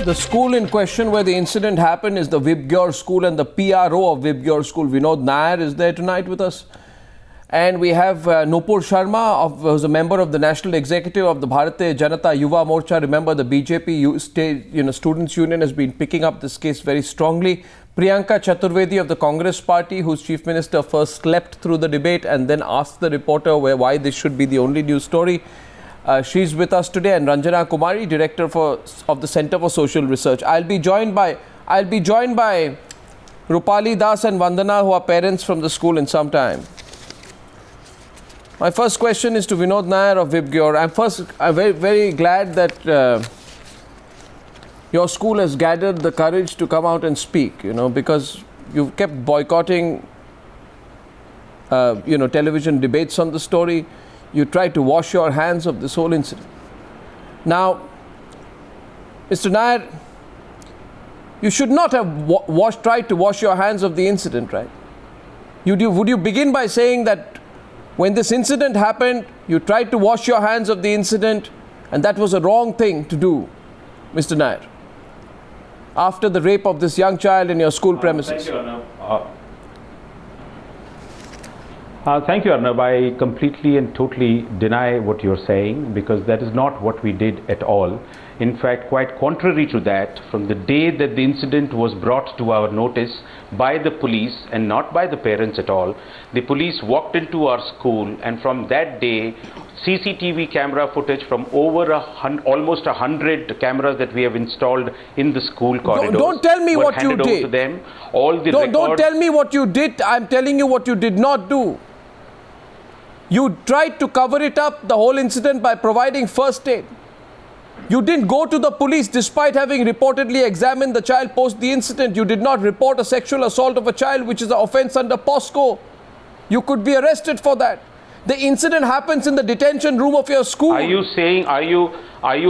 The school in question where the incident happened is the Vibgyor School, and the PRO of Vibgyor School, Vinod Nair, is there tonight with us. And we have Nupur Sharma, who's a member of the National Executive of the Bharatiya Janata Yuva Morcha. Remember, the BJP Students' Union has been picking up this case very strongly. Priyanka Chaturvedi of the Congress Party, whose Chief Minister first slept through the debate and then asked the reporter why this should be the only news story. She's with us today, and Ranjana Kumari, Director of the Center for Social Research. I'll be joined by Rupali Das and Vandana, who are parents from the school, in some time. My first question is to Vinod Nair of Vibgyor. I'm very, very glad that your school has gathered the courage to come out and speak, because you've kept boycotting, television debates on the story. You tried to wash your hands of this whole incident. Now, Mr. Nair, you should not have tried to wash your hands of the incident, right? Would you begin by saying that when this incident happened, you tried to wash your hands of the incident, and that was a wrong thing to do, Mr. Nair, after the rape of this young child in your school premises? Thank you, Arnab. Thank you, Arnab. I completely and totally deny what you're saying, because that is not what we did at all. In fact, quite contrary to that, from the day that the incident was brought to our notice by the police and not by the parents at all, the police walked into our school, and from that day, CCTV camera footage from over almost 100 cameras that we have installed in the school corridors. Don't tell me what you did. To them. All the don't tell me what you did. I'm telling you what you did not do. You tried to cover it up, the whole incident, by providing first aid. You didn't go to the police despite having reportedly examined the child post the incident. You did not report a sexual assault of a child, which is an offence under POSCO. You could be arrested for that. The incident happens in the detention room of your school. Are you saying, are you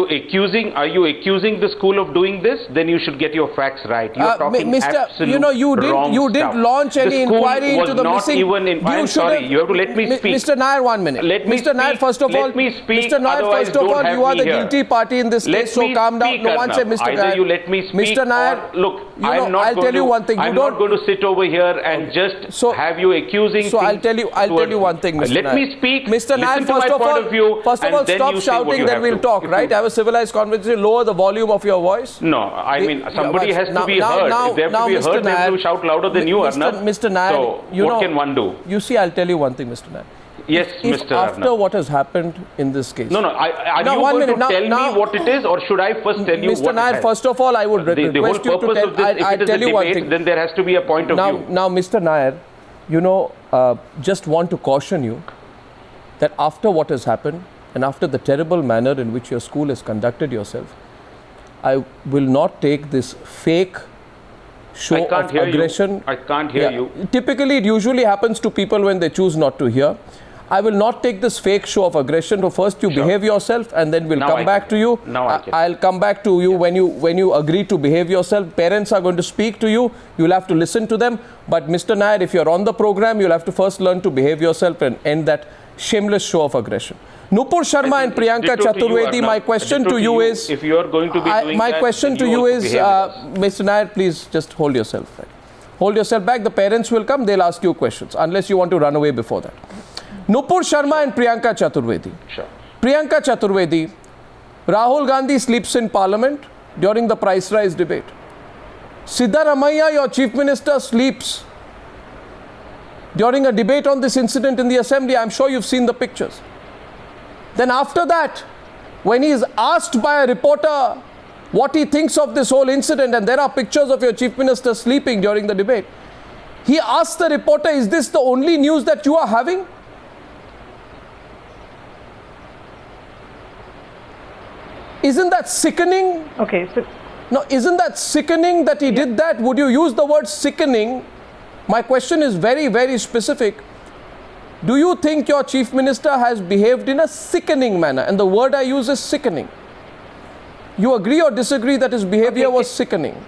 accusing the school of doing this? Then you should get your facts right. You're talking absolute wrong you didn't launch any inquiry into the missing. I'm sorry, you have to let me speak. Mr. Nair, 1 minute. Mr. Nair, first of all, Mr. Nair, first of all, you are the guilty party in this case, so calm down. No one say Mr. Nair. Either you let me speak, Mr. Nair, look, I'll tell you one thing. I'm not going to sit over here and just have you accusing. So I'll tell you one thing, Mr. Nair. Let me speak. Mr. Nair, first of all, stop shouting, then we'll talk, right? Have a civilized conversation. Lower the volume of your voice. No, I mean, somebody has to be heard. If they have to be heard, they have to shout louder than you, Arnab. Mr. Nair, so what can one do? You see, I'll tell you one thing, Mr. Nair. Yes, if Mr. After Arnab. what has happened in this case. No, are you going to tell me what it is, or should I first tell you what it is? Mr. Nair, first of all, I would request you to tell. I'll tell you one thing. Then there has to be a point of view. Now, Mr. Nair, just want to caution you that after what has happened and after the terrible manner in which your school has conducted yourself, I will not take this fake show of aggression. I can't hear you. Typically, it usually happens to people when they choose not to hear. I will not take this fake show of aggression. So first you behave yourself, and then we'll come back to you. I'll come back to you when you agree to behave yourself. Parents are going to speak to you. You'll have to listen to them. But Mr. Nair, if you're on the program, you'll have to first learn to behave yourself and end that shameless show of aggression. Nupur Sharma and Priyanka Chaturvedi, my question to you is, if you are going to be doing my question to you is, Mr. Nair, please just hold yourself. Right? Hold yourself back. The parents will come. They'll ask you questions, unless you want to run away before that. Nupur Sharma and Priyanka Chaturvedi. Sure. Priyanka Chaturvedi, Rahul Gandhi sleeps in Parliament during the price rise debate. Siddaramaiah, your Chief Minister, sleeps during a debate on this incident in the Assembly. I'm sure you've seen the pictures. Then after that, when he is asked by a reporter what he thinks of this whole incident, and there are pictures of your Chief Minister sleeping during the debate, he asks the reporter, is this the only news that you are having? Isn't that sickening? Okay. No, isn't that sickening that he did that? Would you use the word sickening? My question is very, very specific. Do you think your Chief Minister has behaved in a sickening manner? And the word I use is sickening. You agree or disagree that his behavior was sickening?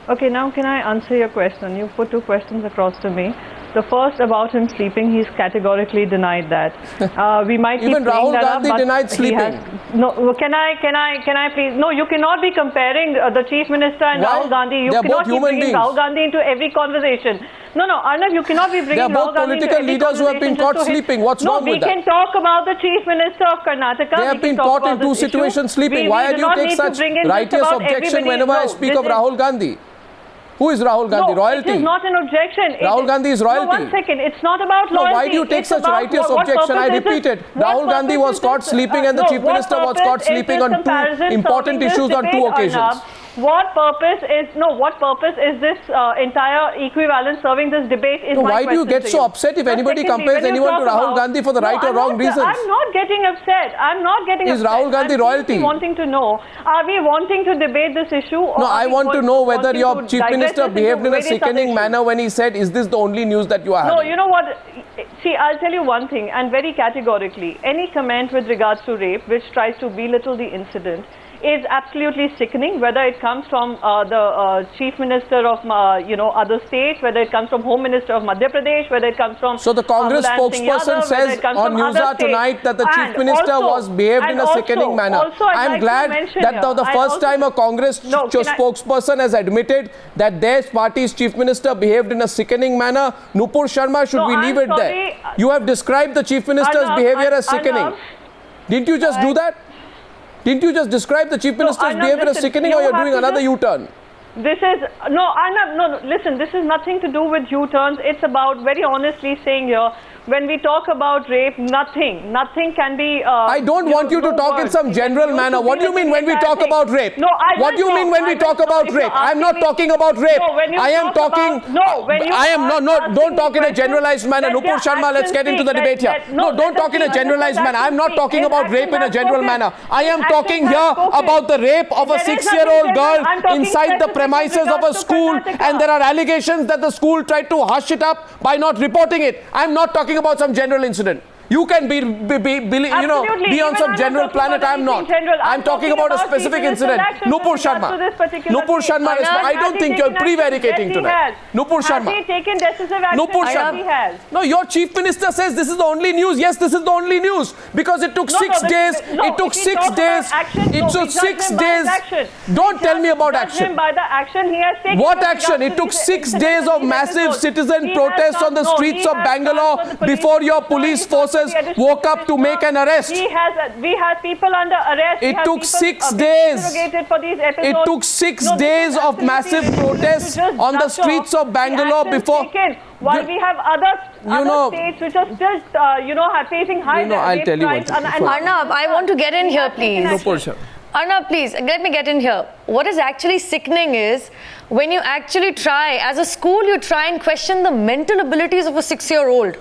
Okay, now can I answer your question? You put two questions across to me. The first about him sleeping, he's categorically denied that. We might keep Even Rahul that Gandhi up, denied sleeping. No, can I please? No, you cannot be comparing the Chief Minister and Why? Rahul Gandhi. You They are cannot both keep human bringing beings. Rahul Gandhi into every conversation. No, Arnav, you cannot be bringing They are both Rahul Gandhi into political every leaders who have been conversation caught just to hit- sleeping. What's wrong with that? No, we can talk about the Chief Minister of Karnataka. They have been caught in two situations sleeping. Why do you take such righteous objection whenever I speak of Rahul Gandhi? Who is Rahul Gandhi? Royalty? It is not an objection. Rahul Gandhi is royalty. No, one second. It's not about loyalty. No, why do you take such righteous objection? I repeat it. Rahul Gandhi was caught sleeping and the Chief Minister was caught sleeping on two important issues on two occasions. What purpose is this entire equivalence serving this debate? No, why do you get so upset if anybody compares anyone to Rahul Gandhi for the right or wrong reasons? I'm not getting upset. Is Rahul Gandhi royalty? I'm wanting to know, are we wanting to debate this issue? No, I want to know whether your Chief Minister behaved in a sickening manner when he said, is this the only news that you are having? No, you know what? See, I'll tell you one thing, and very categorically, any comment with regards to rape which tries to belittle the incident is absolutely sickening, whether it comes from the Chief Minister of other states, whether it comes from Home Minister of Madhya Pradesh, whether it comes from So the Congress spokesperson says on Newshour tonight that the Chief Minister was behaved in a sickening manner. I am glad that the first time a Congress spokesperson has admitted that their party's Chief Minister behaved in a sickening manner. Nupur Sharma, should we leave it there? You have described the Chief Minister's behavior as sickening. Didn't you just do that? Didn't you just describe the Chief Minister's behavior as sickening, or you're doing another U-turn? Listen, this is nothing to do with U-turns. It's about very honestly saying here, when we talk about rape, nothing can be... I don't want you to talk in some general manner. What do you mean when we talk about rape? No, what do you mean when we talk about rape? I am not talking about rape. I am talking... Don't talk in a generalized manner. Nupur Sharma, let's get into the debate here. No, don't talk in a generalized manner. I am not talking about rape in a general manner. I am talking here about the rape of a 6-year-old girl inside the premises of a school, and there are allegations that the school tried to hush it up by not reporting it. I am not talking about some general incident. You can be on some general planet. I am not. I am talking about a specific incident. Nupur Sharma. Nupur Sharma, I don't think you are prevaricating tonight. Nupur Sharma. Has he taken decisive action? Nupur Sharma. No, your Chief Minister says this is the only news. Yes, this is the only news because it took 6 days. It took 6 days. It took 6 days. Don't tell me about action. By the action he has taken. What action? It took 6 days of massive citizen protests on the streets of Bangalore before your police forces woke up to make an arrest. We had people under arrest. It took 6 days. It took 6 days of massive protests on the streets of Bangalore before. While we have other states which are still, facing high I'll tell you one thing. Arnab, I want to get in here, please. Arnab, please, let me get in here. What is actually sickening is when you actually try, as a school, you try and question the mental abilities of a 6-year-old.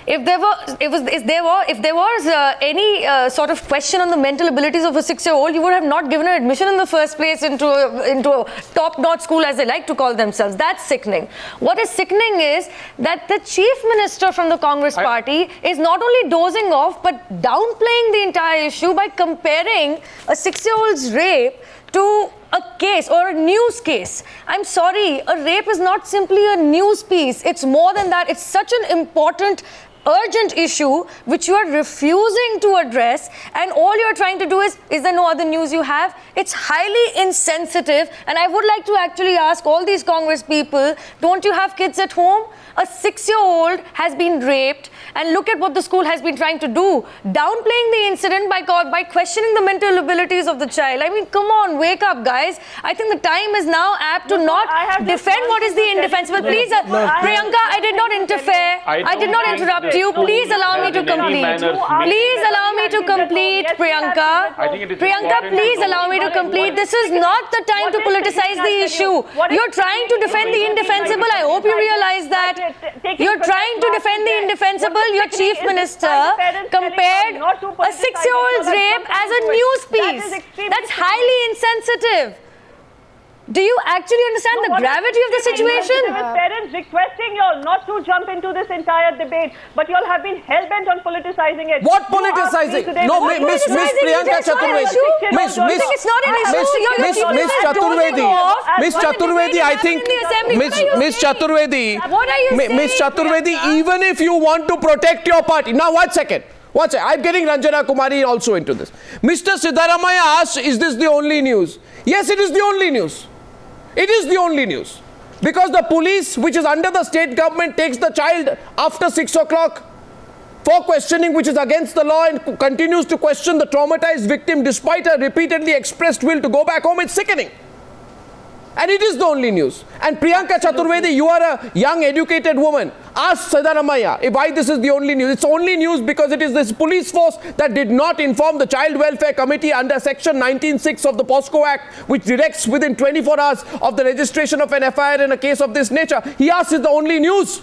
If there was any sort of question on the mental abilities of a 6-year-old, you would have not given her admission in the first place into a top-notch school, as they like to call themselves. That's sickening. What is sickening is that the Chief Minister from the Congress party is not only dozing off, but downplaying the entire issue by comparing a 6-year-old's rape to a case or a news case. I'm sorry, a rape is not simply a news piece. It's more than that. It's such an important, urgent issue which you are refusing to address, and all you're trying to do is there no other news you have? It's highly insensitive, and I would like to actually ask all these Congress people, don't you have kids at home? A 6-year-old has been raped, and look at what the school has been trying to do, downplaying the incident by questioning the mental abilities of the child. I mean, come on, wake up, guys. I think the time is now apt to not defend what is the indefensible. Please, Priyanka, I did not interfere. I did not interrupt you. Please allow me to complete. Please allow me to complete, Priyanka. Priyanka, please allow me to complete. This is not the time to politicize the issue. You're trying to defend the indefensible. I hope you realize that. You're trying to defend the indefensible. Your Chief Minister compared a 6-year-old's rape as a news piece. That's highly insensitive. Do you actually understand the gravity of the situation? Parents requesting you all not to jump into this entire debate, but you all have been hell-bent on politicizing it. What politicizing? No, Miss Priyanka Chaturvedi. Miss Chaturvedi, I think, Miss Chaturvedi, even if you want to protect your party. Now, one second. I'm getting Ranjana Kumari also into this. Mr. Siddaramaiah asks, is this the only news? Yes, it is the only news. It is the only news. Because the police, which is under the state government, takes the child after 6 o'clock for questioning, which is against the law, and continues to question the traumatized victim despite her repeatedly expressed will to go back home. It's sickening. And it is the only news. And Priyanka Chaturvedi, you are a young educated woman. Ask Siddaramaiah why this is the only news. It's only news because it is this police force that did not inform the Child Welfare Committee under Section 19(6) of the POSCO Act, which directs within 24 hours of the registration of an FIR in a case of this nature. He asks, is the only news?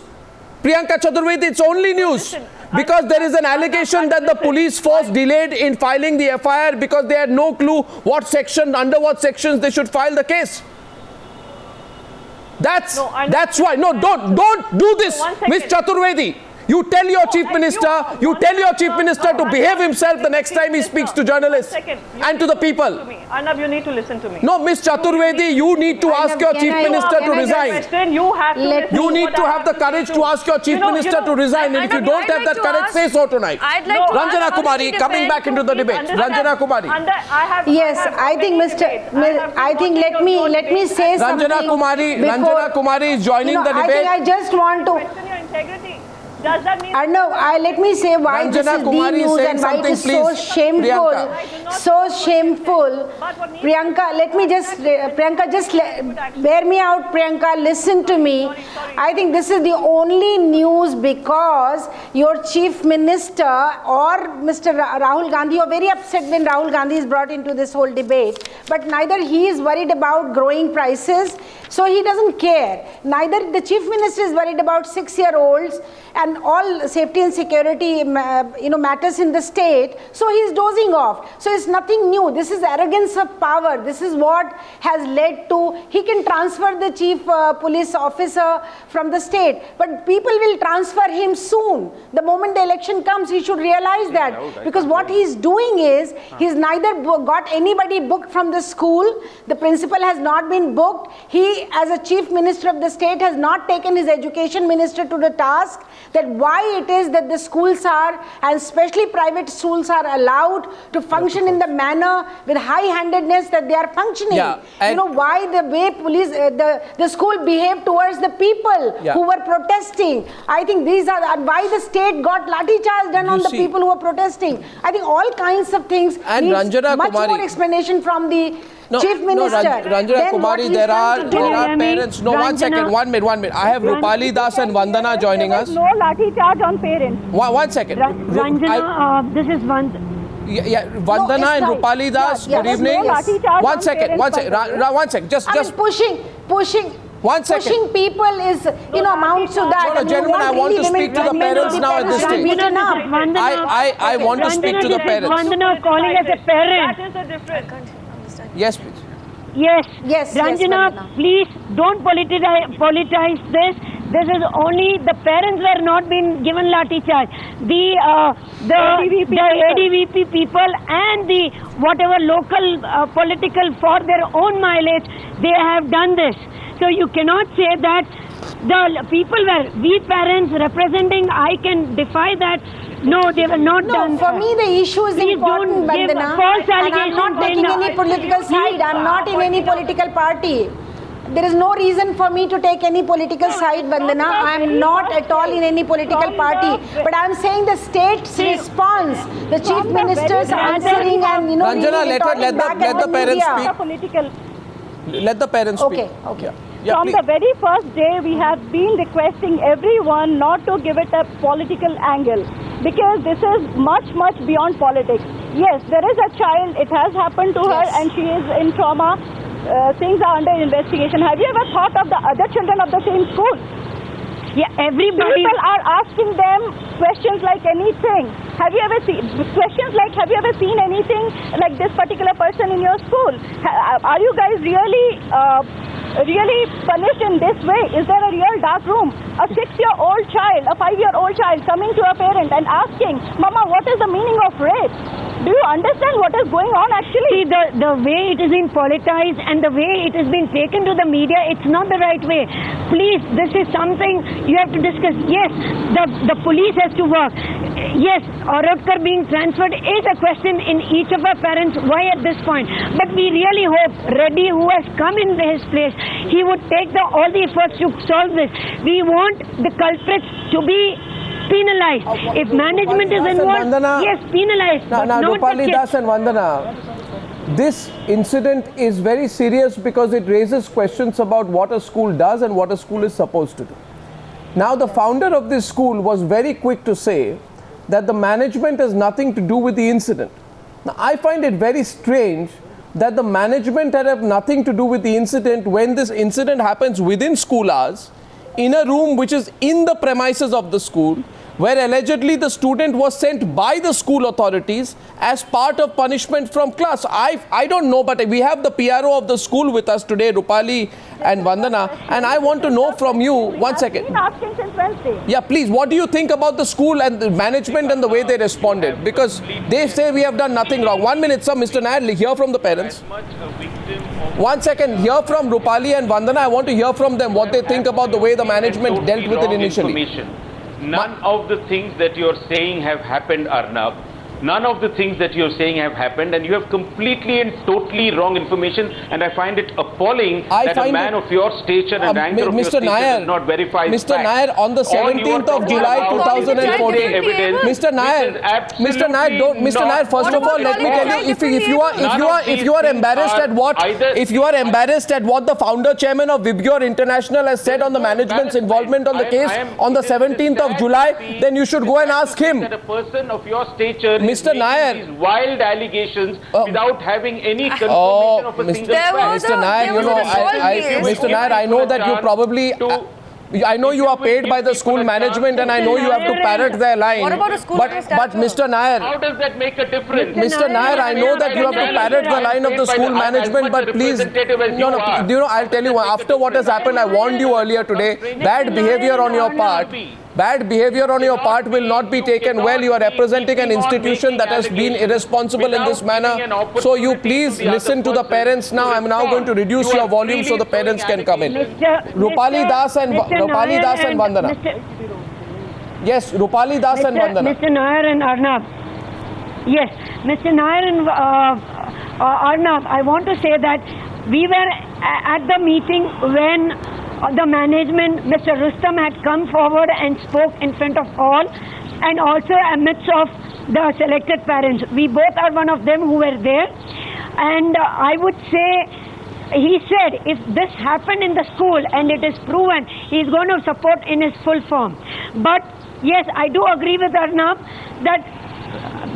Priyanka Chaturvedi, it's only news. Because there is an allegation that the police force delayed in filing the FIR because they had no clue what section, under what sections they should file the case. That's why. No, don't do this, Miss Chaturvedi. You tell your chief minister, to behave himself the next time he speaks to journalists and to the people. Arnab, you need to listen to me. No, Miss Chaturvedi, you need to ask your chief minister to resign. You need to have the courage to ask your chief minister to resign, and if you don't have that courage, say so tonight. Ranjana Kumari, coming back into the debate. Ranjana Kumari. Yes, I think let me say something. Ranjana Kumari is joining the debate. I just want to question your integrity. Does that mean let me say why this is the news and why it is so shameful. So shameful. Priyanka, bear me out, Priyanka, listen to me. I think this is the only news because your chief minister or Mr. Rahul Gandhi are very upset when Rahul Gandhi is brought into this whole debate. But neither he is worried about growing prices, so he doesn't care. Neither the chief minister is worried about 6-year-olds and all safety and security matters in the state, so he is dozing off. So it's nothing new. This is arrogance of power. This is what has led to, he can transfer the chief police officer from the state, but people will transfer him soon. The moment the election comes, he should realize that, because what he's doing is, he's neither got anybody booked from the school, the principal has not been booked, he as a chief minister of the state has not taken his education minister to the task, that why it is that the schools are, and especially private schools, are allowed to function in the manner with high-handedness that they are functioning. Why the way police, the school behaved towards the people who were protesting. I think these are why the state got lathi charge done on the people who were protesting. I think all kinds of things and needs much more explanation from the Chief Minister. Ranjana Kumari, there are parents. No, Ranjana, one minute. I have Rupali Das and Vandana joining us. No lathi charge on parents. One second. Ranjana, this is Vandana. Vandana and Rupali Das, good evening. One second. Just pushing. One second. Pushing people is, amounts to that. No, gentlemen, I want to speak to the parents now at this stage. I want to speak to the parents. Vandana calling as a parent. That is the difference. Yes, please. Yes, Ranjana, please don't politicize this. This is only the parents were not being given lathi charge. The ADVP people and the whatever local political for their own mileage, they have done this. So you cannot say that the people were, we parents representing, I can defy that. No, they were not done. For me, the issue is important, Vandana. And I'm not taking any political side. I'm not in any political party. There is no reason for me to take any political side, Vandana. I'm not at all in any political party. But I'm saying the state's response, the chief minister's answering and, Ranjana, let the parents speak. Let the parents speak. Okay. From the very first day, we have been requesting everyone not to give it a political angle, because this is much, much beyond politics. Yes, there is a child, it has happened to her and she is in trauma. Things are under investigation. Have you ever thought of the other children of the same school? Yeah, everybody. People are asking them questions like anything. Have you ever seen questions like, have you ever seen anything like this particular person in your school? Are you guys really punished in this way? Is there a real dark room? A 6-year-old child, a 5-year-old child coming to a parent and asking, Mama, what is the meaning of rape? Do you understand what is going on actually? See, the way it is being politicized and the way it has been taken to the media, it's not the right way. Please, this is something you have to discuss. Yes, the police has to work. Yes, Orotkar being transferred is a question in each of our parents, why at this point? But we really hope Reddy, who has come in his place, he would take all the efforts to solve this. We want the culprits to be penalized. If management is involved, yes, penalized. Now, Rupali Das and Vandana, this incident is very serious because it raises questions about what a school does and what a school is supposed to do. Now, the founder of this school was very quick to say that the management has nothing to do with the incident. Now, I find it very strange that the management have nothing to do with the incident when this incident happens within school hours, in a room which is in the premises of the school, where allegedly the student was sent by the school authorities as part of punishment from class. I don't know, but we have the PRO of the school with us today, Rupali and Vandana, and I want to know from you, one second. Asking since Wednesday. Yeah, please, what do you think about the school and the management and the way they responded? Because they say we have done nothing wrong. 1 minute, sir, Mr. Nair, hear from the parents. 1 second, hear from Rupali and Vandana. I want to hear from them what they think about the way the management dealt with it initially. None of the things that you're saying have happened, Arnab. None of the things that you're saying have happened, and you have completely and totally wrong information, and I find it appalling that a man of your stature and rank of your stature does not verify Mr. Nair, on the 17th of July 2014, Mr. Nair, first of all, let me tell you, if you are embarrassed at what the founder chairman of Vibgyor International has said on the management's involvement on the case on the 17th of July, then you should go and ask him. That a person of your stature Mr. Nair, these wild allegations without having any confirmation of a single fact. Mr. Nair, Mr. Nair, I know that you probably, I know you are paid by the school management and I know you have to parrot their line. What about a school but Mr. Nair, how does that make a difference? Mr. Nair, I know that you have to parrot the line of the school management, but please, I'll tell you, after what has happened, I warned you earlier today, bad behavior on your part. Bad behavior on your part will not be taken well. You are representing an institution that has been irresponsible in this manner. So you please listen to the parents now. I am now going to reduce your volume so the parents can come in. Rupali Das and Vandana. Yes, Rupali Das and Vandana. Mr. Nair and Arnab. Yes, Mr. Nair and Arnab, I want to say that we were at the meeting when the management, Mr. Rustam, had come forward and spoke in front of all, and also amidst of the selected parents. We both are one of them who were there, and I would say, he said if this happened in the school and it is proven, he is going to support in his full form. But yes, I do agree with Arnab that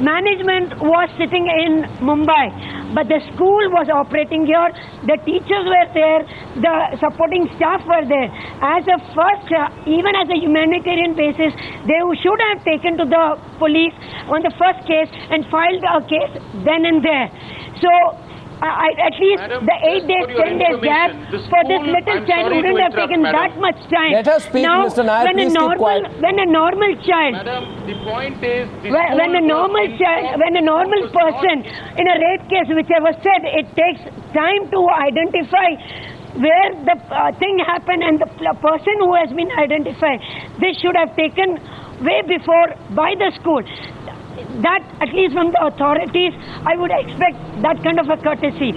management was sitting in Mumbai, but the school was operating here, the teachers were there, the supporting staff were there. As a first, even as a humanitarian basis, they should have taken to the police on the first case and filed a case then and there. So at least the 8 days, 10 days gap for this little child wouldn't have taken that much time. Let us speak, now, Mr. Nair, please keep quiet. When a normal child, the point is, when a normal person in a rape case, whichever said, it takes time to identify where the thing happened and the person who has been identified. This should have taken way before by the school. That, at least from the authorities, I would expect that kind of a courtesy.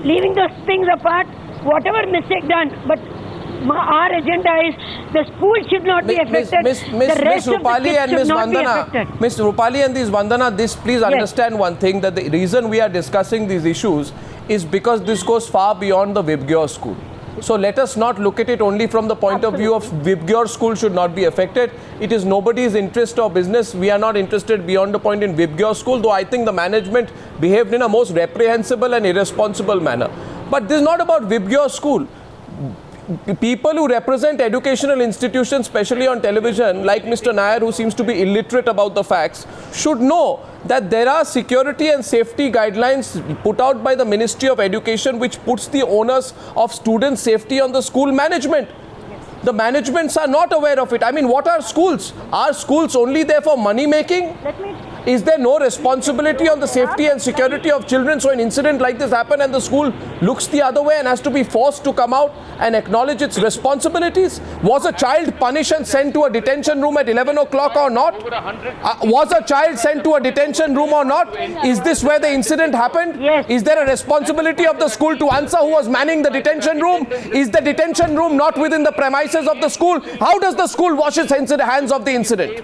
Leaving those things apart, whatever mistake done, but our agenda is the school should not be affected. Miss Rupali and Miss Vandana, Miss Rupali and Miss Vandana, please understand one thing, that the reason we are discussing these issues is because this goes far beyond the Vibgyor school. So let us not look at it only from the point of view of Vibgyor school should not be affected. It is nobody's interest or business. We are not interested beyond the point in Vibgyor school, though I think the management behaved in a most reprehensible and irresponsible manner. But this is not about Vibgyor school. people who represent educational institutions, especially on television, like Mr. Nair, who seems to be illiterate about the facts, should know that there are security and safety guidelines put out by the Ministry of Education which puts the onus of student safety on the school management. The managements are not aware of it. I mean, what are schools? Are schools only there for money making? Is there no responsibility on the safety and security of children? So an incident like this happens and the school looks the other way and has to be forced to come out and acknowledge its responsibilities? Was a child punished and sent to a detention room at 11 o'clock or not? Was a child sent to a detention room or not? Is this where the incident happened? Yes. Is there a responsibility of the school to answer who was manning the detention room? Is the detention room not within the premises of the school? How does the school wash its hands of the incident?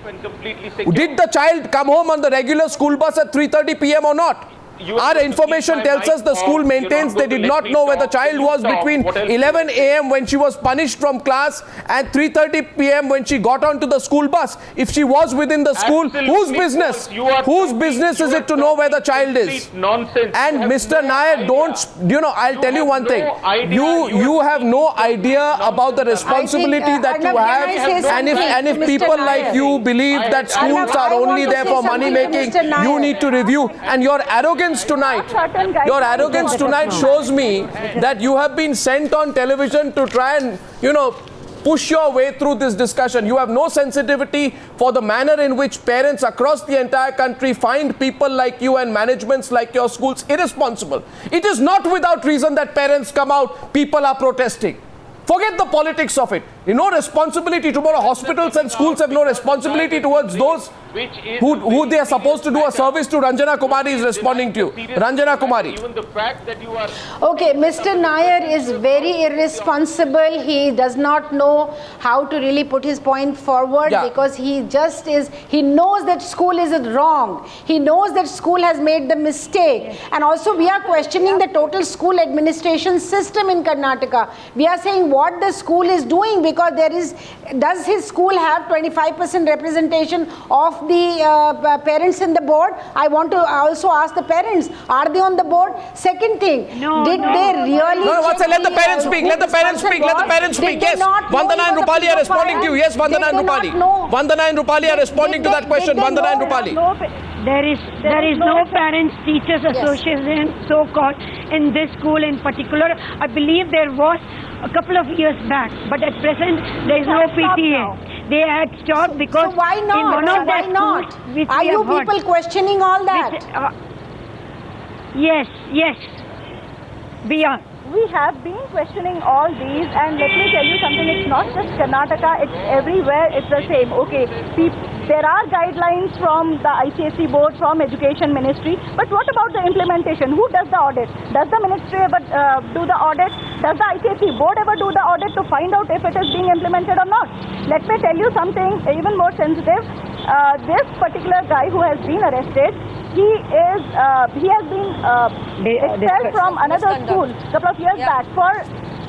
Did the child come home on the regular school bus at 3:30 p.m. or not? Our information tells us the school maintains they did not know where the child was between 11 a.m. when she was punished from class and 3:30 p.m. when she got onto the school bus. If she was within the school, whose business? Whose business is it to know where the child is? And Mr. Nair, I'll tell you one thing. You have no idea about the responsibility that you have. And if people like you believe that schools are only there for money making, you need to review. And your arrogance tonight shows me that you have been sent on television to try and, push your way through this discussion. You have no sensitivity for the manner in which parents across the entire country find people like you and managements like your schools irresponsible. It is not without reason that parents come out, people are protesting. Forget the politics of it. No responsibility tomorrow. Hospitals and schools have no responsibility towards those who they are supposed to do a service to. Ranjana Kumari is responding to you. Ranjana Kumari. Okay, Mr. Nair is very irresponsible. He does not know how to really put his point forward because he knows that school is wrong. He knows that school has made the mistake. And also we are questioning the total school administration system in Karnataka. We are saying what the school is doing because does his school have 25% representation of the parents in the board? I want to also ask the parents, are they on the board? Second thing, did they really... Let the parents speak. Let the parents speak. Let the parents speak. Yes, Vandana and Rupali are responding to you. Yes, Vandana and Rupali. Vandana and Rupali are responding to that question. Vandana and Rupali. There is no Parents Teachers Association so-called in this school in particular. I believe there was a couple of years back, but at present there is no PTA. They had stopped because so why not? In one of why not? Are you people questioning all that? Yes, we are. We have been questioning all these, and let me tell you something, it's not just Karnataka, it's everywhere, it's the same. Okay, there are guidelines from the ICSE board, from Education Ministry, but what about the implementation? Who does the audit? Does the ministry ever do the audit? Does the ICSE board ever do the audit to find out if it is being implemented or not? Let me tell you something even more sensitive. This particular guy who has been arrested, he has been expelled from another school a couple of years back for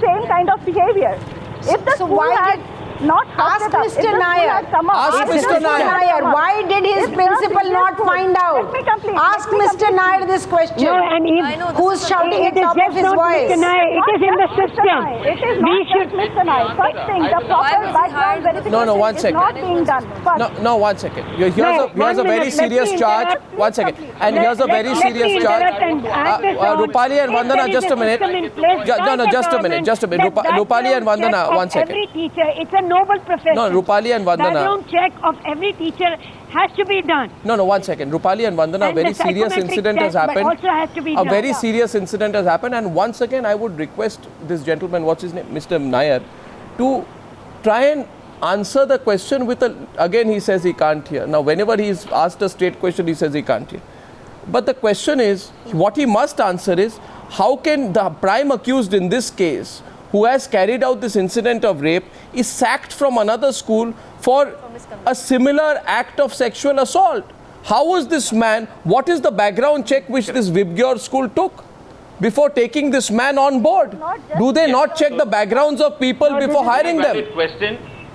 same kind of behavior. If the school had not ask Mr. Nair. Ask Mr. Nair. Why did his principal not find out? Ask Mr. Nair this question. No, and who's shouting at the top of his voice? Mr. Nair, it is in the system. It is not just Mr. Nair. First thing, the proper background verification one second. is not being done. No, 1 second. Here's a very serious charge. 1 second. And here's a very serious charge. Rupali and Vandana, just a minute. Just a minute. Rupali and Vandana, 1 second. Every teacher, it's a noble profession. No, Rupali and Vandana. Background check of every teacher has to be done. No, 1 second. Rupali and Vandana, a very serious incident has happened. Also has to be done. A very serious incident has happened, and once again I would request this gentleman, what's his name, Mr. Nair, to try and answer the question with again he says he can't hear. Now whenever he's asked a straight question, he says he can't hear. But the question is, what he must answer is, how can the prime accused in this case, who has carried out this incident of rape, is sacked from another school for a similar act of sexual assault? How is this man, what is the background check which this Vibgyor school took before taking this man on board? Do they not check the backgrounds of people before hiring them?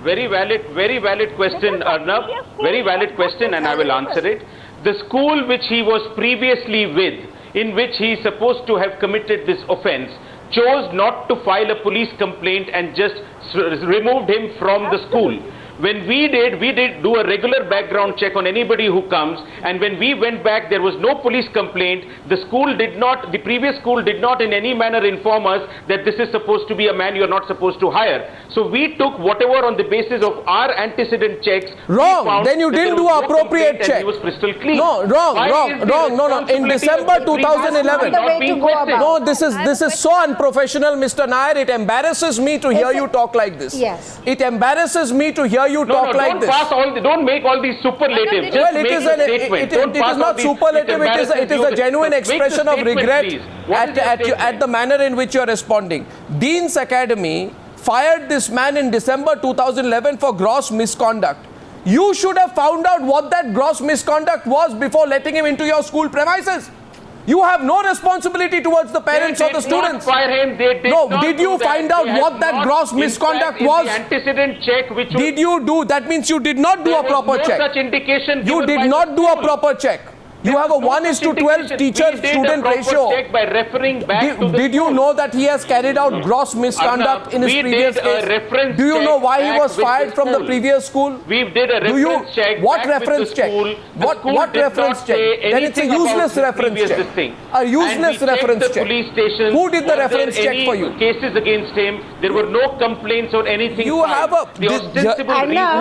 Very valid question, Arnab. Very valid question, and I will answer it. The school which he was previously with, in which he is supposed to have committed this offence, chose not to file a police complaint and just removed him from the school. When we did do a regular background check on anybody who comes, and when we went back, there was no police complaint. The previous school did not in any manner inform us that this is supposed to be a man you're not supposed to hire. So we took whatever on the basis of our antecedent checks. Wrong. Then you didn't do appropriate check. He was crystal clean. No, wrong. No. In December 2011. No, this is so unprofessional, Mr. Nair. It embarrasses me to hear you talk like this. Yes. It embarrasses me to hear you talk like this. Don't make all these superlatives. Well, it is not superlative. It is a genuine expression of regret at the manner in which you are responding. Dean's Academy fired this man in December 2011 for gross misconduct. You should have found out what that gross misconduct was before letting him into your school premises. You have no responsibility towards the parents or the students. Did you find out what that gross misconduct was? Antecedent check which did you do? That means you did not do a proper check. Such indication you did not do a proper check. You have a 1:12 teacher-student ratio. By referring back to did you know that he has carried out gross misconduct in his previous case? Do you know why he was fired from the previous school? We did a reference check. What reference check? What reference check? Then it's a useless reference check. A useless reference check. Who did the reference check for you? Cases against him. There were no complaints or anything. You have a.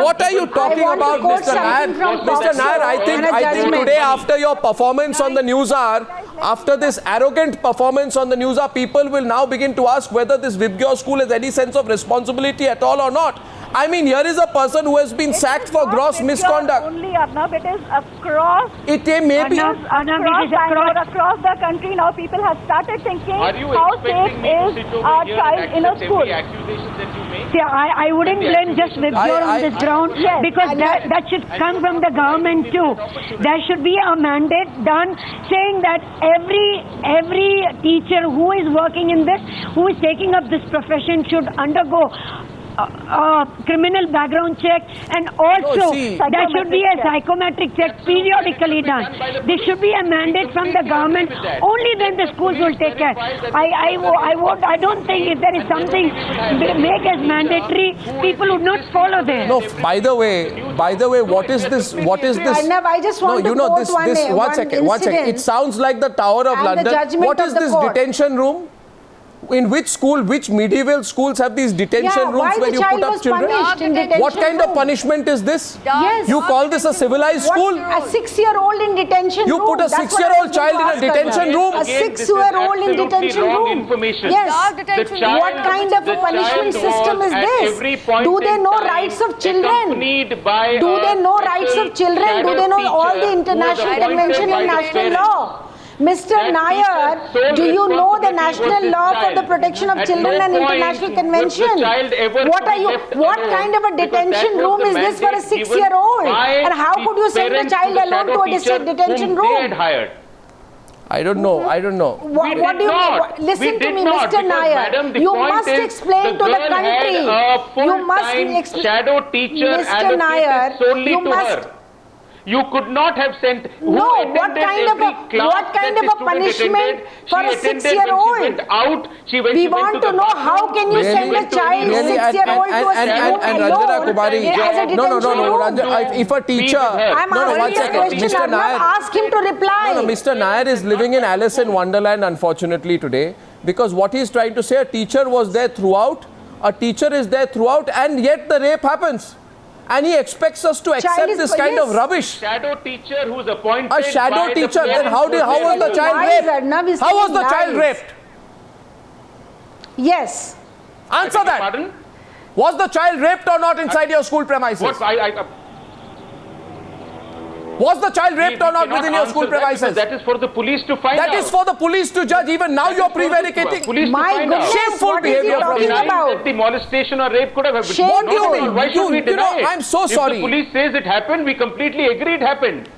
What are you talking about, Mr. Nair? Mr. Nair, I think today after your performance on the Newshour, after this arrogant performance on the Newshour, people will now begin to ask whether this Vibgyor school has any sense of responsibility at all or not. I mean, here is a person who has been sacked for gross misconduct. Only Arnab, it is across. It may be across the country now. People have started thinking how safe is our child in a school. See, I wouldn't blame just Vibgyor on this ground, because that should come from the government too. There should be a mandate done saying that every teacher who is working in this, who is taking up this profession, should undergo criminal background check, and also there should be a psychometric check periodically done. There should be a mandate from the government. Only then the schools will take care. I don't think if there is something make as mandatory, people would not follow there. No, by the way, what is this? Arnab, I just want to quote one second. It sounds like the Tower of London. What is this detention room? In which school, which medieval schools have these detention rooms where you put up children? What kind of punishment is this? Yes. You call this a civilized school? A 6-year-old in detention room. You put a 6-year-old child in a detention room? A 6-year-old in detention room. Yes. What kind of a punishment system is this? Do they know rights of children? Do they know rights of children? Do they know all the international convention and national law? Mr. Nair, do you know the national law for the protection of children and international convention? What kind of a detention room is this for a 6-year-old? And how could you send a child alone to a detention room? I don't know. What do you listen to me, Mr. Nair? You must explain to the country. You must explain. Shadow teacher Mr. Nair, you must. You could not have sent. What kind of a punishment for a 6-year-old? We want to know how can you send a child 6-year-old to a school alone No. If a teacher, I'm asking a question. Mr. Nair, ask him to reply. No, Mr. Nair is living in Alice in Wonderland, unfortunately today, because what he is trying to say, a teacher was there throughout, and yet the rape happens. And he expects us to accept this kind of rubbish. Shadow teacher who's appointed. A shadow teacher. Then how was the child raped? How was the child raped? Yes. Answer that. Pardon? Was the child raped or not inside your school premises? Was the child raped or not within your school premises? That is for the police to find out. That is for the police to judge. Even now you're prevaricating. My goodness, shameful behavior from you. That the molestation or rape could have happened. What do you mean? Why should we deny it? I'm so sorry. If the police says it happened, we completely agree it happened.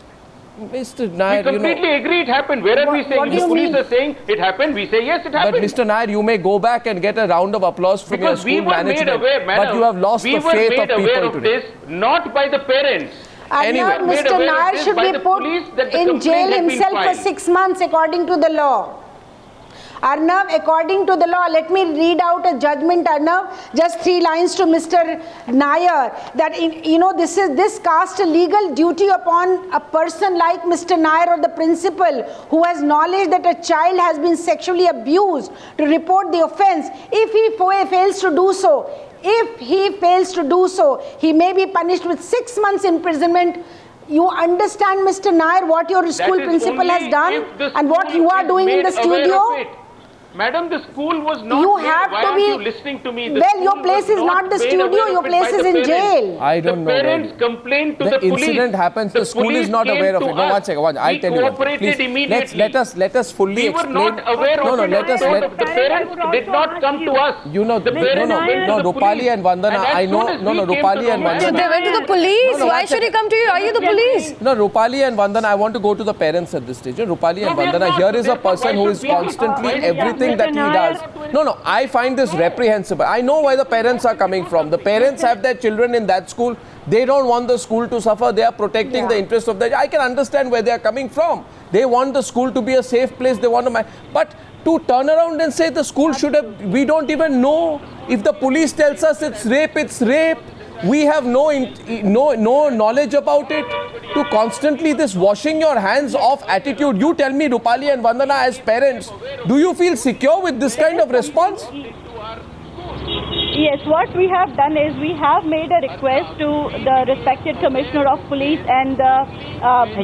Mr. Nair, we completely agree it happened. Where are we saying? The police are saying it happened. We say yes, it happened. But Mr. Nair, you may go back and get a round of applause from your school management. But you have lost the faith of people today. This not by the parents. Anyway, Mr. Nair should be put in jail himself for 6 months according to the law. Arnav, according to the law, let me read out a judgment, Arnav, just 3 lines to Mr. Nair, that this casts a legal duty upon a person like Mr. Nair or the principal who has knowledge that a child has been sexually abused to report the offence. If he fails to do so, he may be punished with 6 months imprisonment. You understand, Mr. Nair, what your school principal has done and what you are doing in the studio? Madam, the school was not you there. have Why to aren't be you listening to me? Well, your place is not the studio, your place is in jail. I don't know. The parents complained to the police. The incident happens, the school is not aware of it. No, one second, I'll tell you. Please, let us fully explain. We were not aware of it. The parents did not come to us. You know, Rupali and Vandana, I know, Rupali and Vandana. So they went to the police. Why should he come to you? Are you the police? No, Rupali and Vandana, I want to go to the parents at this stage. Rupali and Vandana, here is a person who is constantly everything that he does. No, I find this reprehensible. I know where the parents are coming from. The parents have their children in that school. They don't want the school to suffer. They are protecting the interests of the... I can understand where they are coming from. They want the school to be a safe place. They want to... But to turn around and say the school should have... We don't even know. If the police tells us it's rape, it's rape. We have no knowledge about it. To constantly this washing your hands off attitude. You tell me, Rupali and Vandana, as parents, do you feel secure with this kind of response? Yes, what we have done is we have made a request to the respected Commissioner of Police and the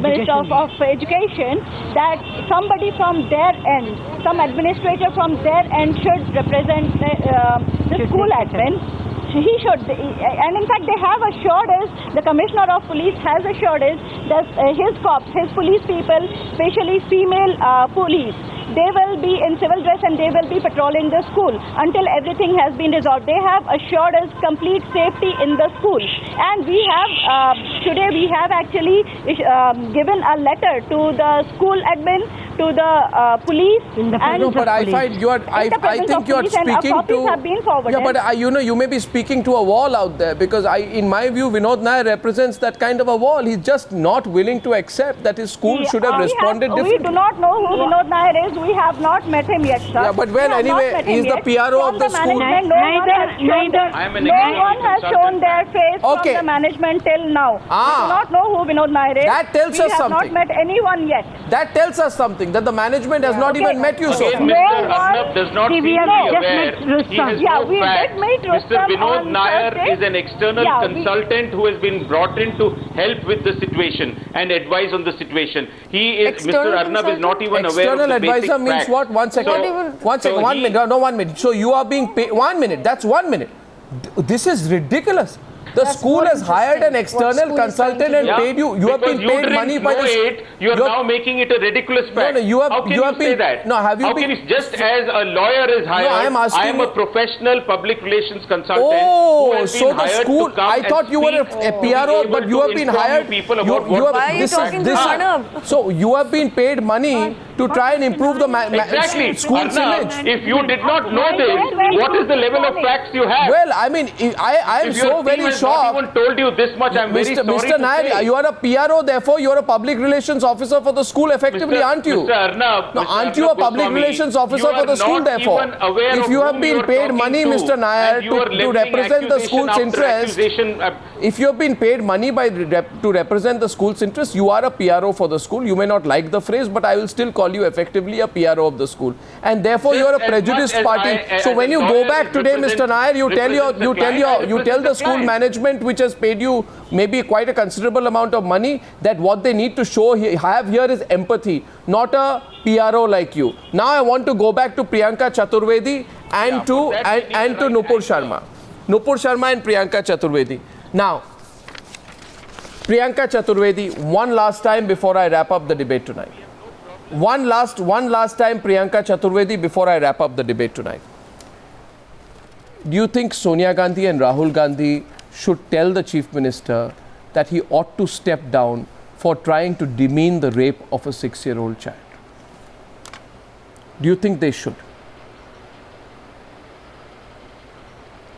Minister of Education that somebody from their end, some administrator from their end should represent the school admin. He should, and in fact they have assured us, the Commissioner of Police has assured us that his cops, his police people, especially female police, they will be in civil dress and they will be patrolling the school until everything has been resolved. They have assured us complete safety in the school. And we have, today we have actually given a letter to the school admin, to the police. No, but I find you are, I think you are speaking to... Yeah, but you may be speaking to a wall out there, because in my view, Vinod Nair represents that kind of a wall. He's just not willing to accept that his school should have responded differently. We do not know who Vinod Nair is. We have not met him yet, sir. Yeah, but well, anyway, he's the PRO of the school. No one has shown their face from the management till now. We do not know who Vinod Nair is. That tells us something. We have not met anyone yet. That tells us something, that the management has not even met you so far. Mr. Arnab does not seem to be aware. He has no facts. Mr. Vinod Nair is an external consultant who has been brought in to help with the situation and advise on the situation. He is, Mr. Arnab is not even aware of the basic External advisor means facts. what? 1 second. 1 second. 1 minute. No, 1 minute. So you are being paid. 1 minute. That's 1 minute. This is ridiculous. The school has hired an external consultant and paid you. You have been paid money by the... You are now making it a ridiculous fact. No, you have, how can you have say been, that? No, have you how been... Can you, just as a lawyer is hired, I am a professional public relations consultant. Oh, so the school... I thought you were a PRO, but you have been hired... Why are you talking to Arnab? So you have been paid money to try and improve the school's image. If you did not know this, what is the level of facts you have? Well, I mean, I am so very shocked. Not even told you this much. I'm very sorry Mr. Nair, you are a PRO, therefore you are a public relations officer for the school effectively, aren't you? Mr. Arnab, no, aren't you a public relations officer for the school, therefore? If you have been paid money, Mr. Nair, to represent the school's interest, if you have been paid money to represent the school's interest, you are a PRO for the school. You may not like the phrase, but I will still call you effectively a PRO of the school. And therefore you are a prejudiced party. So when you go back today, Mr. Nair, you tell the school management, which has paid you maybe quite a considerable amount of money, that what they need to have here is empathy, not a PRO like you. Now I want to go back to Priyanka Chaturvedi and to Nupur Sharma. Nupur Sharma and Priyanka Chaturvedi. Now, Priyanka Chaturvedi, one last time before I wrap up the debate tonight. One last time, Priyanka Chaturvedi, before I wrap up the debate tonight. Do you think Sonia Gandhi and Rahul Gandhi should tell the Chief Minister that he ought to step down for trying to demean the rape of a 6-year-old child? Do you think they should?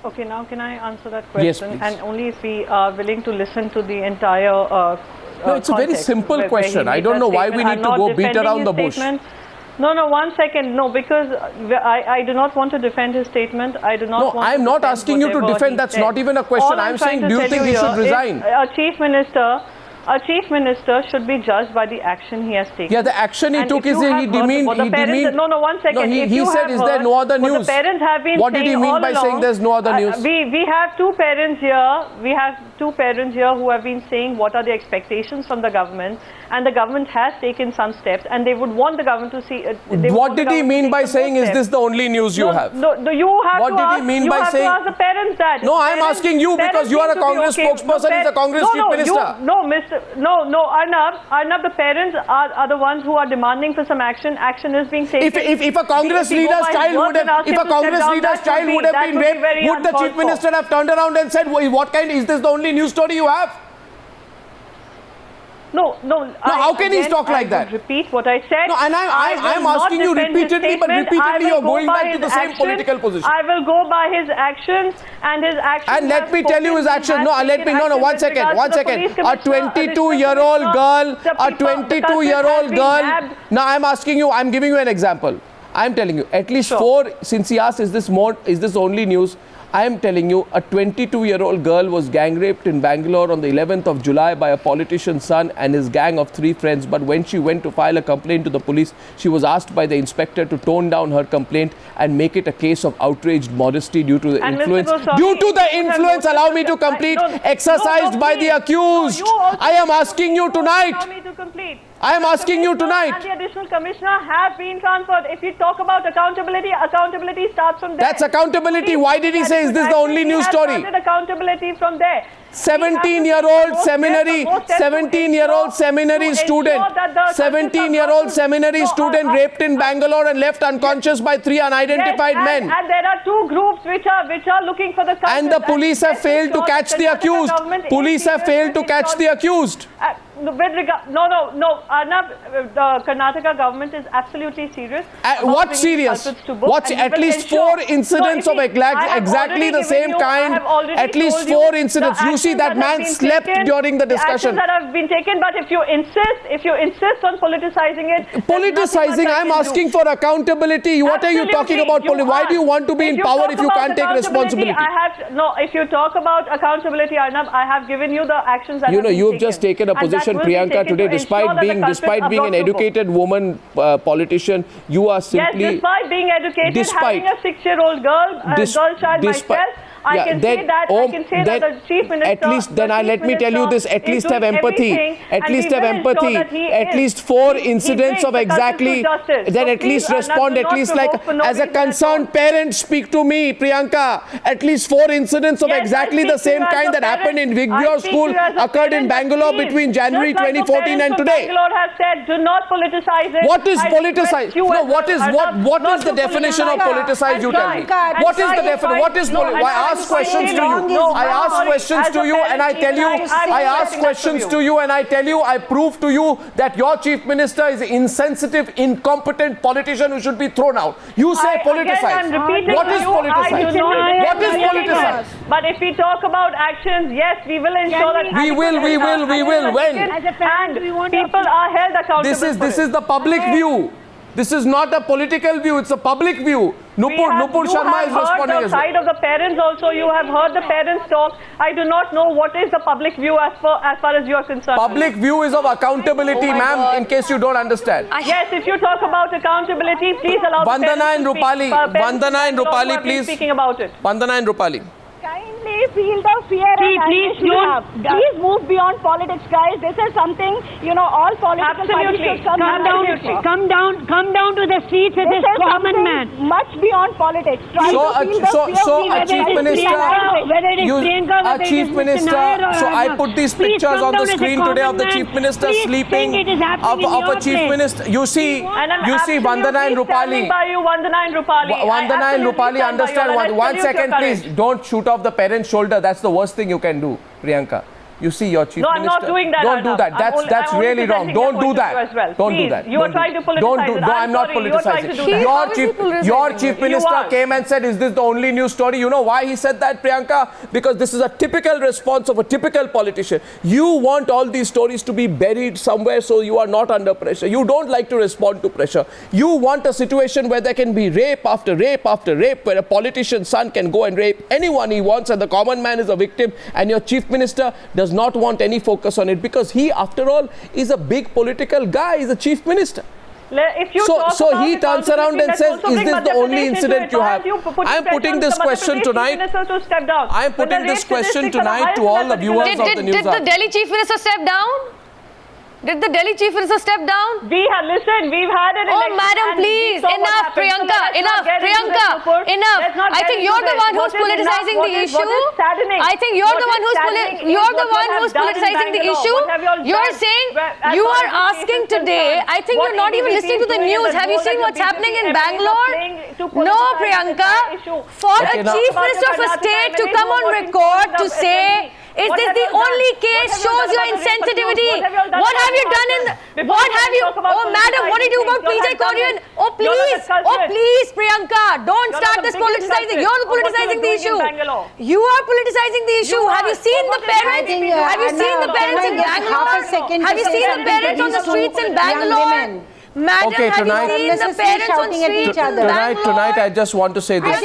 Okay, now can I answer that question? Yes, please. And only if we are willing to listen to the entire no, it's a very simple question. I don't know why we need to go beat around the bush. No, 1 second. No, because I do not want to defend his statement. I do not No, want to I'm not defend asking you to whatever defend. he That's said. not even a question. All I'm saying, trying do to you tell think he should here is resign? A chief minister should be judged by the action he has taken. Yeah, the action he And took if is you he have heard demeaned. what the He parents- demeaned. No, 1 second. No, If he you said, have is there heard no other what news? the parents have been What did he saying mean all by saying along, there's no other news? We have two parents here. We have two parents here who have been saying what are the expectations from the government, and the government has taken some steps, and they would want the government to see. What did he mean by saying, is this the only news you have? No, you have What to did he ask, mean you by have saying- to ask the parents that. No, I'm asking you because you are a Congress spokesperson, he's a Congress chief minister. No, Arnab, the parents are the ones who are demanding for some action. Action is being taken. If a Congress leader's child would have, if a Congress leader's child would have been raped, would the chief minister have turned around and said, what kind, is this the only news story you have? No, how can he talk like that? Repeat what I said. No, and I'm asking you repeatedly, but repeatedly you're going back to the same political position. I will go by his actions, and his actions. And let me tell you his actions. No, let me, no, 1 second. A 22-year-old girl, Now I'm asking you, I'm giving you an example. I'm telling you, at least four, since he asked, is this only news? I am telling you, a 22-year-old girl was gang raped in Bangalore on the 11th of July by a politician's son and his gang of 3 friends. But when she went to file a complaint to the police, she was asked by the inspector to tone down her complaint and make it a case of outraged modesty due to the influence. Allow me to complete, exercised by the accused. I am asking you tonight. I am asking you tonight. And the additional commissioner have been transferred. If you talk about accountability starts from there. That's accountability. Why did he say, is this the only news story? Accountability from there. 17-year-old seminary student raped in Bangalore and left unconscious by 3 unidentified men. And there are 2 groups which are looking for the culprit. And the police have failed to catch the accused. Police have failed to catch the accused. Arnab, the Karnataka government is absolutely serious. What serious? What's at least 4 incidents of exactly the same kind? At least 4 incidents. You see, that man slept during the discussion. The actions that have been taken, but if you insist on politicizing it. Politicizing, I'm asking for accountability. What are you talking about? Why do you want to be in power if you can't take responsibility? If you talk about accountability, Arnab, I have given you the actions that have been taken. You've just taken a position, Priyanka, today, despite being an educated woman politician, you are simply... Yes, despite being educated, having a 6-year-old girl child myself, I can say that the chief minister... At least, let me tell you this, at least have empathy. At least 4 incidents of exactly... Then at least respond, at least like, as a concerned parent, speak to me, Priyanka. At least 4 incidents of exactly the same kind that happened in Vibgyor School occurred in Bangalore between January 2014 and today. Bangalore has said, do not politicize it. What is politicize? No, what is the definition of politicize, you tell me? What is the definition? What is I ask questions to you. I ask questions to you and I tell you, I ask questions to you and I tell you, I prove to you that your chief minister is an insensitive, incompetent politician who should be thrown out. You say politicize. What is politicize? What is politicize? But if we talk about actions, yes, we will ensure that we will. When? And people are held accountable. This is the public view. This is not a political view, it's a public view. Nupur Sharma is responding as well. You have heard the side of the parents also, you have heard the parents talk. I do not know what is the public view as far as you are concerned. Public view is of accountability, ma'am, in case you don't understand. Yes, if you talk about accountability, please allow Vandana and Rupali, please. Speaking about it. Vandana and Rupali. Kindly feel the fear and anguish you have. Please move beyond politics, guys. This is something, all political parties should come down to the streets as a common man. Much beyond politics. So a chief minister, so I put these pictures on the screen today of the chief minister sleeping, of a chief minister. You see Vandana and Rupali. Vandana and Rupali understand. 1 second, please. Don't shoot off the parent's shoulder. That's the worst thing you can do, Priyanka. You see, your chief No, I'm minister. not doing that. Don't do that. That's really wrong. Don't do that. Don't do that. You are trying to politicize it. No, I'm not politicizing. Your chief minister came and said, "Is this the only news story?" You know why he said that, Priyanka? Because this is a typical response of a typical politician. You want all these stories to be buried somewhere so you are not under pressure. You don't like to respond to pressure. You want a situation where there can be rape after rape after rape, where a politician's son can go and rape anyone he wants and the common man is a victim, and your chief minister does not want any focus on it because he, after all, is a big political guy. He's a chief minister. If you So he turns around and says, "Is this the only incident you have?" I am putting this question tonight. I am putting this question tonight to all the viewers of the news. Did the Delhi chief minister step down? Did the Delhi chief minister step down? We have listened. We've had an election. Oh, madam, please. Enough, Priyanka. Enough, Priyanka. Enough. I think you're the one who's politicizing the issue. I think you're the one who's politicizing the issue. You're saying you are asking today. I think you're not even listening to the news. Have you seen what's happening in Bangalore? No, Priyanka. For a chief minister of a state to come on record to say, "Is this the only case?" shows your insensitivity. What have you done in the... What have you... Oh, madam, what did you do about PJ Korean? Oh, please, Priyanka. Don't start this politicizing. You're politicizing the issue. You are politicizing the issue. Have you seen the parents? Have you seen the parents in Bangalore? Have you seen the parents on the streets in Bangalore? Madam, Okay, have you seen the parents on streets in Bangalore? Tonight, I just want to say this.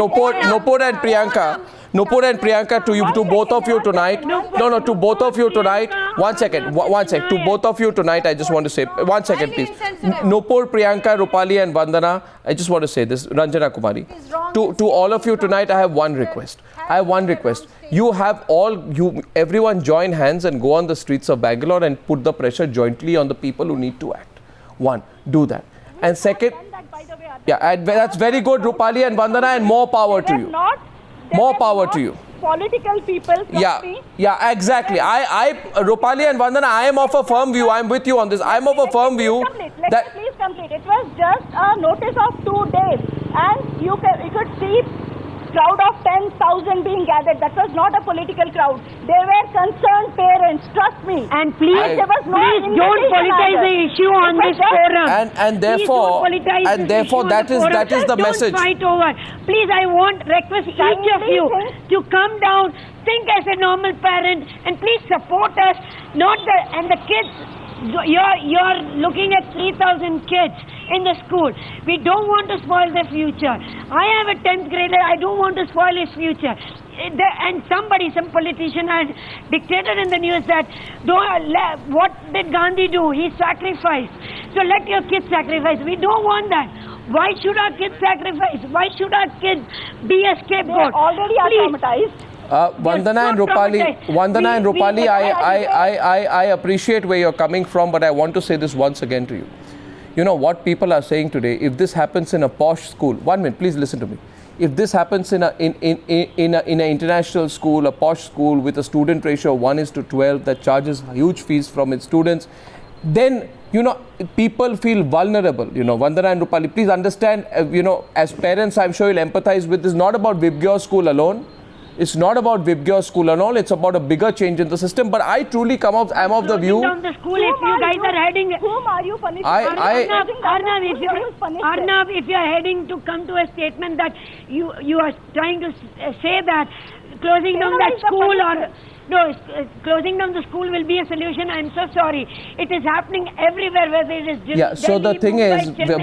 Nupur and Priyanka. Nupur and Priyanka, to both of you tonight. No, to both of you tonight. One sec. To both of you tonight, I just want to say, 1 second, please. Nupur, Priyanka, Rupali and Vandana, I just want to say this. Ranjana Kumari. To all of you tonight, I have one request. You have everyone join hands and go on the streets of Bangalore and put the pressure jointly on the people who need to act. One, do that. And second, that's very good, Rupali and Vandana, and more power to you. More power to you. Political people. Yeah, exactly. Rupali and Vandana, I am of a firm view. I am with you on this. I am of a firm view that. Please complete. It was just a notice of 2 days, and you could see crowd of 10,000 being gathered. That was not a political crowd. They were concerned parents. Trust me. And please don't politicize the issue on this forum. And therefore that is the message. Don't fight over. Please, I request each of you to come down, think as a normal parent, and please support us. And the kids. You're looking at 3,000 kids in the school. We don't want to spoil their future. I have a 10th grader. I don't want to spoil his future. And some politician had dictated in the news that what did Gandhi do? He sacrificed. So let your kids sacrifice. We don't want that. Why should our kids sacrifice? Why should our kids be a scapegoat? They already are traumatized. Vandana and Rupali, I appreciate where you're coming from, but I want to say this once again to you. You know what people are saying today, if this happens in a posh school, 1 minute, please listen to me. If this happens in an international school, a posh school with a student ratio of 1:12 that charges huge fees from its students, then people feel vulnerable. Vandana and Rupali, please understand, as parents, I'm sure you'll empathize with this. Not about Vibgyor School alone. It's not about Vibgyor School and all. It's about a bigger change in the system. But I truly am of the view. Down the school, if you guys are heading. Whom are you punishing? Arnav, if you are heading to come to a statement that you are trying to say that closing down that school closing down the school will be a solution. I'm so sorry. It is happening everywhere, whether it is Delhi, so the thing Mumbai, is, Chennai,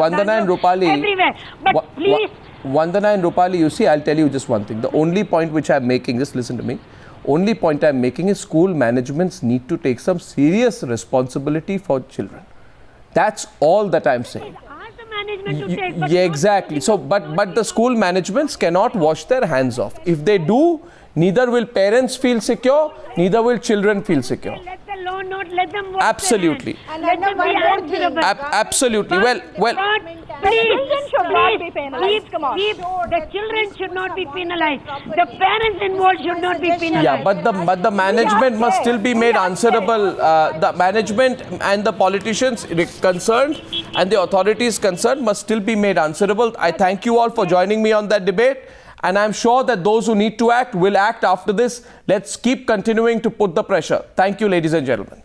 Vandana and Rupali. Everywhere. But please. Vandana and Rupali, you see, I'll tell you just one thing. The only point which I'm making, just listen to me. Only point I'm making is school managements need to take some serious responsibility for children. That's all that I'm saying. Yeah, exactly. So, but the school managements cannot wash their hands off. If they do, neither will parents feel secure, neither will children feel secure. Let the law not let them wash Absolutely. And let them be answerable. Absolutely. Well. Children should not be penalized. Come on. The children should not be penalized. The parents involved should not be penalized. Yeah, but the management must still be made answerable. The management and the politicians concerned and the authorities concerned must still be made answerable. I thank you all for joining me on that debate. And I'm sure that those who need to act will act after this. Let's keep continuing to put the pressure. Thank you, ladies and gentlemen.